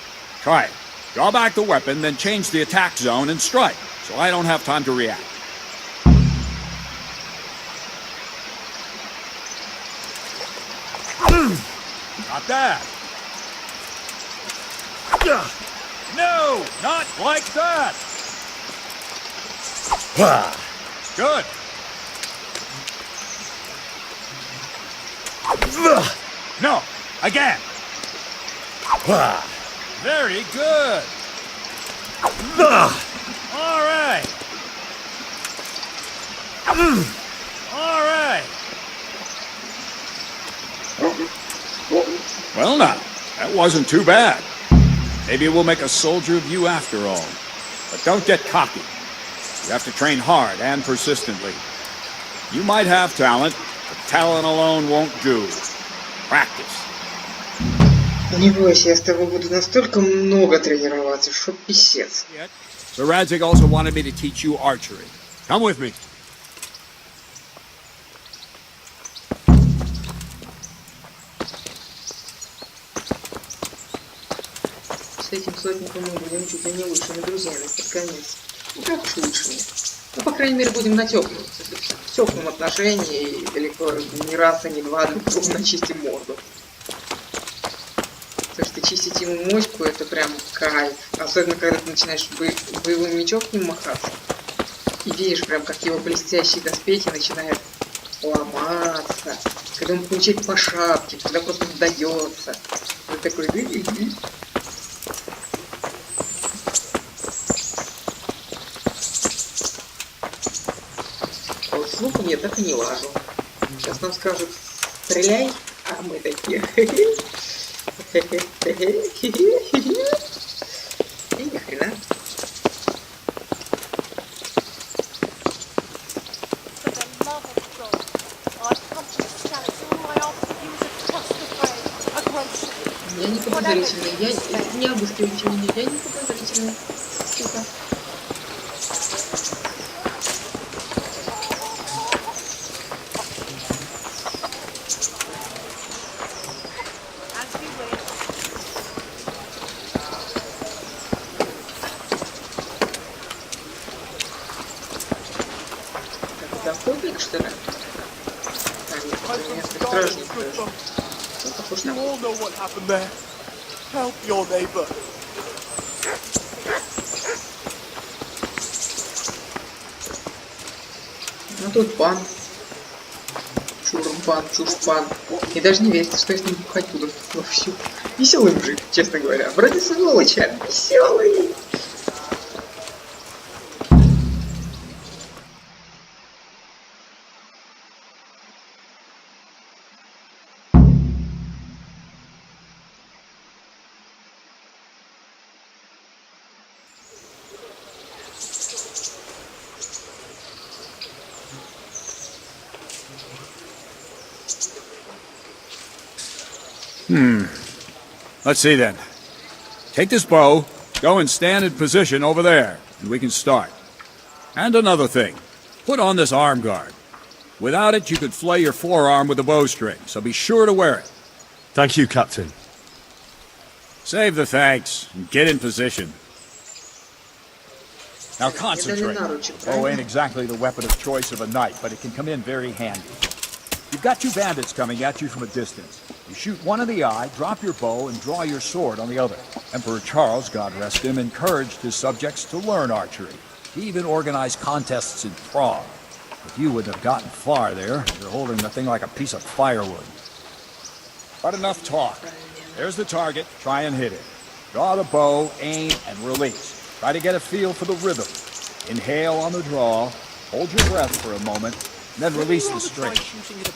Speaker 8: Try it. Draw back the weapon, then change the attack zone and strike, so I don't have time to react.
Speaker 11: Not bad. No, not like that. Good. No, again. Very good. All right. All right.
Speaker 8: Well now, that wasn't too bad. Maybe we'll make a soldier of you after all. But don't get cocky. You have to train hard and persistently. You might have talent, but talent alone won't do. Practice.
Speaker 1: не бойся, я с тобой буду настолько много тренироваться, что писец.
Speaker 8: Sir Radzig also wanted me to teach you archery. Come with me.
Speaker 1: С этим сотником мы будем чуть ли не лучшими друзьями под конец. Ну как уж лучшими. Ну, по крайней мере, будем на теплом. В теплом отношении и далеко не раз и не два друг другу начистим морду. Потому что чистить ему моську — это прям кайф. Особенно, когда ты начинаешь боевым мечом к нему махаться. И видишь прям, как его блестящие доспехи начинают ломаться. Когда он получает по шапке, когда просто сдается. Вот такой... А вот с луком я так и не лажу. Сейчас нам скажут «стреляй», а мы такие... И ни хрена. Я не подозрительный, я не обыскивайте меня, я не подозрительный. Сука. Охотник, что ли? А, нет, это немецкий стражник тоже. Ну, похож на ну тут пан. Чурпан, чушпан. И даже не верится, что я с ним хочу вовсю. Веселый мужик, честно говоря. Вроде сволочь, а веселый.
Speaker 8: Let's see then. Take this bow, go and stand in position over there, and we can start. And another thing, put on this arm guard. Without it, you could flay your forearm with a bowstring, so be sure to wear it.
Speaker 3: Thank you, Captain.
Speaker 8: Save the thanks, and get in position. Now concentrate. Bow ain't exactly the weapon of choice of a knight, but it can come in very handy. You've got two bandits coming at you from a distance. You shoot one in the eye, drop your bow, and draw your sword on the other. Emperor Charles, God rest him, encouraged his subjects to learn archery. He even organized contests in Prague. But you wouldn't have gotten far there. You're holding the thing like a piece of firewood. But enough talk. There's the target. Try and hit it. Draw the bow, aim, and release. Try to get a feel for the rhythm. Inhale on the draw. Hold your breath for a moment.
Speaker 11: then release the string.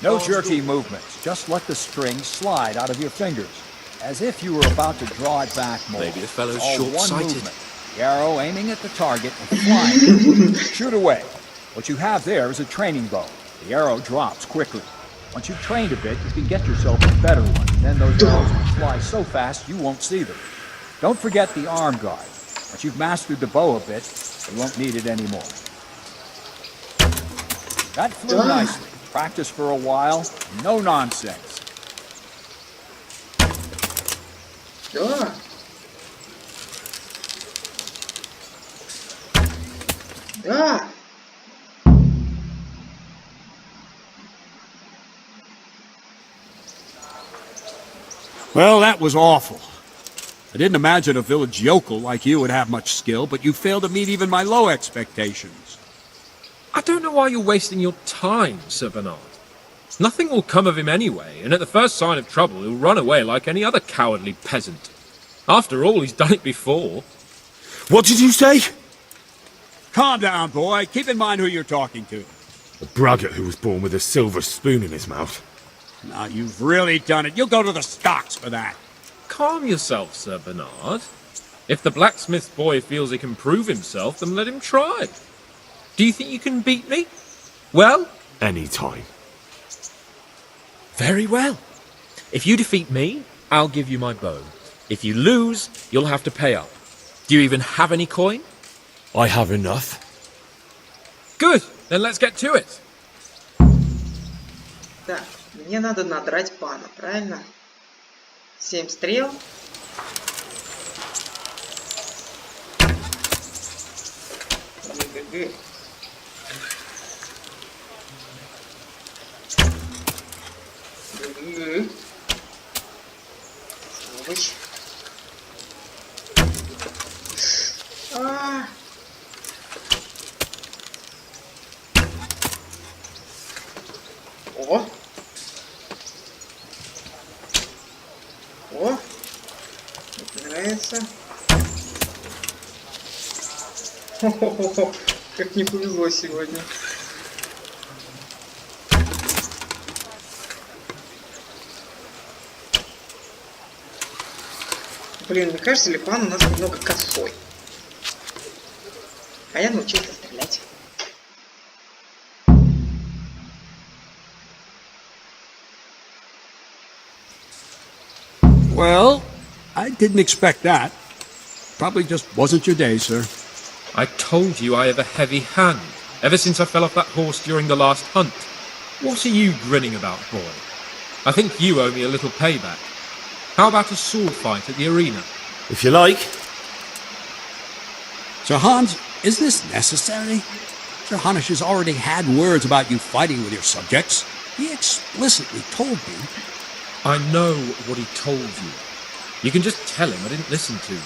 Speaker 11: No jerky movements. Just let the string slide out of your fingers, as if you were about to draw it back more.
Speaker 10: Maybe the fellow's
Speaker 11: All one
Speaker 10: short-sighted.
Speaker 11: movement. The arrow aiming at the target and flying. Shoot away. What you have there is a training bow. The arrow drops quickly. Once you've trained a bit, you can get yourself a better one. Then those arrows will fly so fast you won't see them. Don't forget the arm guard. Once you've mastered the bow a bit, you won't need it anymore. That flew nicely. Practice for a while. No nonsense.
Speaker 1: Да. Да.
Speaker 8: Well, that was awful. I didn't imagine a village yokel like you would have much skill, but you failed to meet even my low expectations.
Speaker 6: I don't know why you're wasting your time, Sir Bernard. Nothing will come of him anyway, and at the first sign of trouble he'll run away like any other cowardly peasant. After all, he's done it before.
Speaker 3: What did you say?
Speaker 8: Calm down, boy. Keep in mind who you're talking to.
Speaker 3: A braggart who was born with a silver spoon in his mouth.
Speaker 8: Now, you've really done it. You'll go to the stocks for that.
Speaker 6: Calm yourself, Sir Bernard. If the blacksmith's boy feels he can prove himself, then let him try. Do you think you can beat me? Well?
Speaker 3: Any time.
Speaker 6: Very well. If you defeat me, I'll give you my bow. If you lose, you'll have to pay up. Do you even have any coin?
Speaker 3: I have enough.
Speaker 6: Good, then let's get to it.
Speaker 1: Так, мне надо надрать пана, правильно? 7 стрел. Г-г-г. Г-г-г. Сволочь. А. О! О! Мне нравится. Хо-хо-хо-хо. Как не повезло сегодня. Блин, мне кажется, Липан у нас немного косой. А я научился стрелять.
Speaker 8: Well, I didn't expect that. Probably just wasn't your day, sir.
Speaker 6: I told you I have a heavy hand, ever since I fell off that horse during the last hunt. What are you grinning about, boy? I think you owe me a little payback. How about a sword fight at the arena?
Speaker 3: If you like.
Speaker 8: Sir Hans, is this necessary? Sir Hanush has already had words about you fighting with your subjects. He explicitly told me.
Speaker 6: I know what he told you. You can just tell him I didn't listen to you.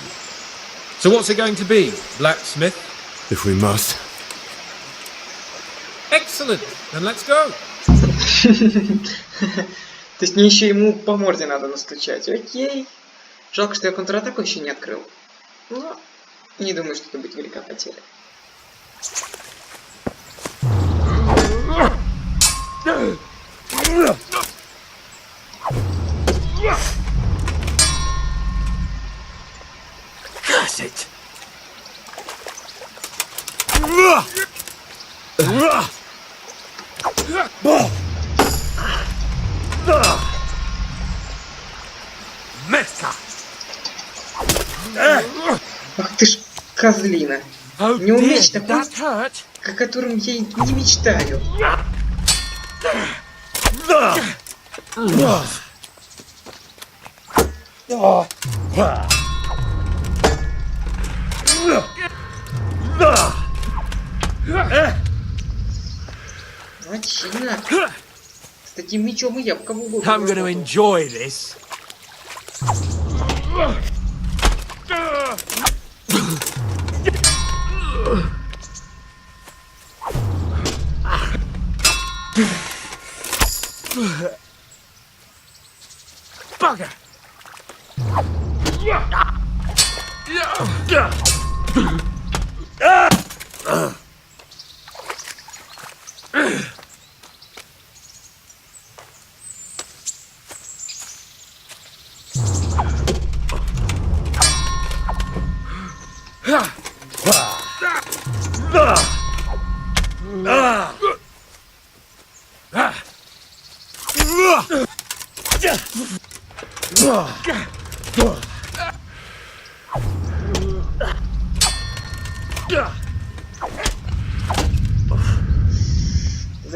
Speaker 6: So what's it going to be, blacksmith?
Speaker 3: If we must.
Speaker 6: Excellent, then let's go.
Speaker 1: То есть мне еще ему по морде надо настучать. Окей. Жалко, что я контратаку еще не открыл. Но не думаю, что это будет велика потеря.
Speaker 6: Curse it!
Speaker 1: Ах ты ж козлина. Не умеешь такой, о котором я и не мечтаю. Мочина. С таким мечом и я в кого угодно.
Speaker 6: I'm going to enjoy this. Bugger!
Speaker 1: Это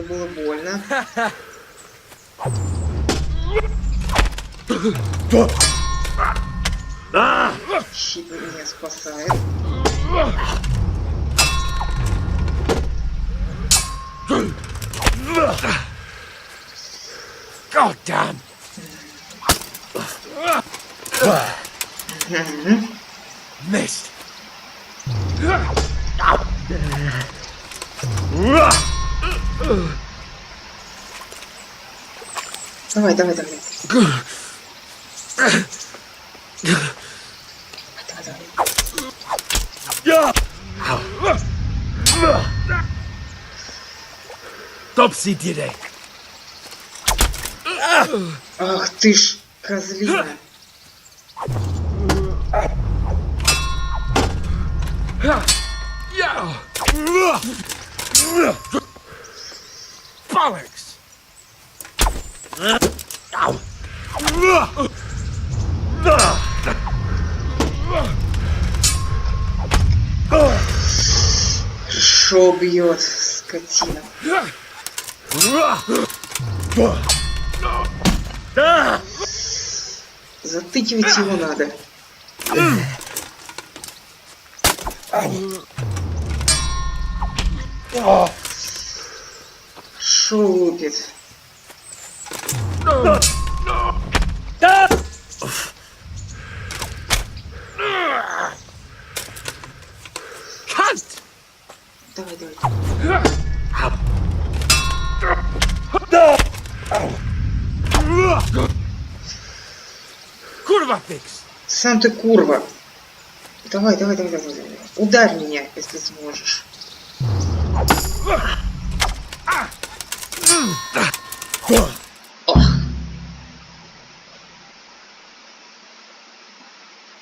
Speaker 1: было больно. Щит меня спасает.
Speaker 10: God damn! Missed.
Speaker 1: Давай, давай, давай.
Speaker 10: Topsy did it.
Speaker 1: Ах ты ж, козлина.
Speaker 10: Bollocks!
Speaker 1: Шо бьет, скотина. Затыкивать его надо. Шо лупит?
Speaker 10: Cunt!
Speaker 1: Давай, давай.
Speaker 10: Kurva fix!
Speaker 1: Сам ты курва. Давай, давай, давай, давай, давай. Ударь меня, если сможешь.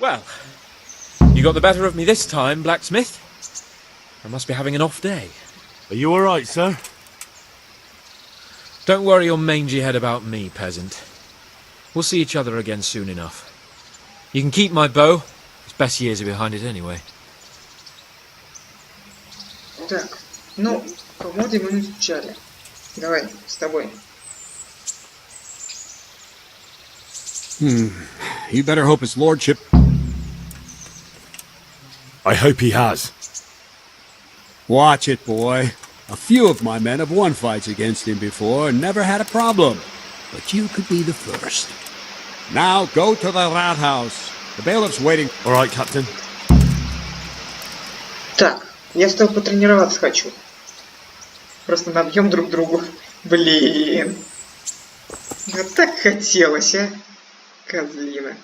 Speaker 6: Well, you got the better of me this time, blacksmith. I must be having an off day.
Speaker 9: Are you alright, sir?
Speaker 6: Don't worry your mangy head about me, peasant. We'll see each other again soon enough. You can keep my bow. Its best years are behind it anyway.
Speaker 1: Так, ну, по-моему, мы изучали. Давай, с тобой.
Speaker 8: You better hope his lordship...
Speaker 3: I hope he has.
Speaker 8: Watch it, boy. A few of my men have won fights against him before and never had a problem. But you could be the first. Now go to the rat house. The bailiff's waiting.
Speaker 3: Alright, Captain.
Speaker 1: Так, я с тобой потренироваться хочу. Просто набьем друг другу. Блин. Вот так хотелось, а? Козлина.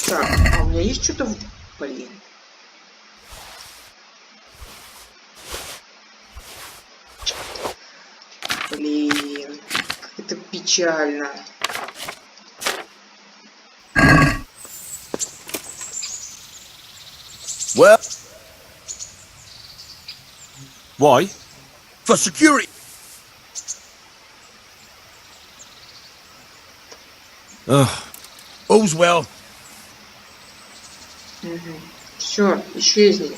Speaker 1: Так, а у меня есть что-то в... Блин. Блин, как это печально.
Speaker 5: Well,
Speaker 3: Why?
Speaker 5: for security. All's well.
Speaker 1: Все, исчезни.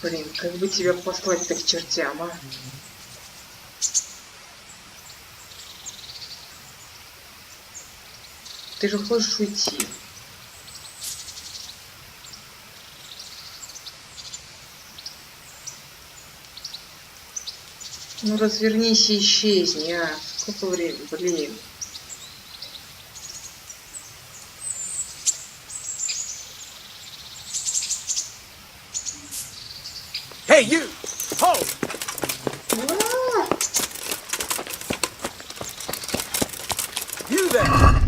Speaker 1: Блин, как бы тебя послать-то к чертям, а? Ты же хочешь уйти. Ну развернись и исчезни, а. Сколько времени, блин.
Speaker 10: Hey, you! Hold! You there!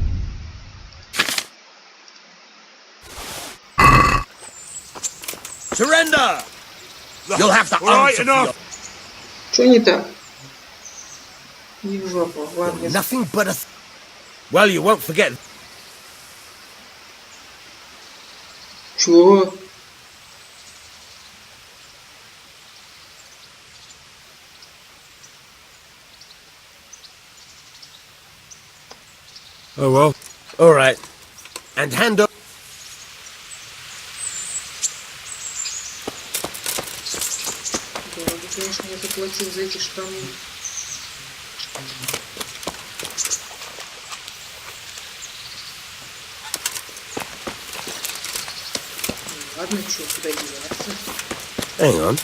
Speaker 10: Surrender! You'll have to answer for your...
Speaker 1: Что не так? Не в жопу, ладно.
Speaker 10: Nothing but a... Well, you won't forget...
Speaker 1: Чё?
Speaker 10: Oh, well. All right. And hand up...
Speaker 1: Дорого, конечно, я заплатил за эти штаны. Ладно, что, куда деваться?
Speaker 10: Hang on.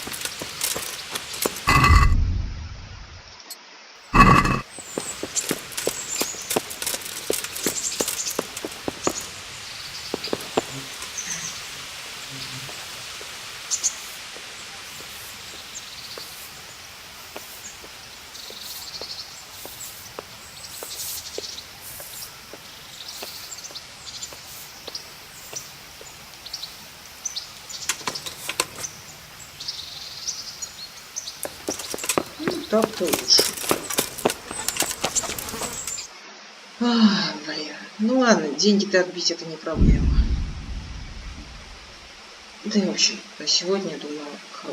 Speaker 1: Так-то лучше. Блин. Ну ладно, деньги-то отбить это не проблема. Да и вообще, на сегодня, думаю, хватит.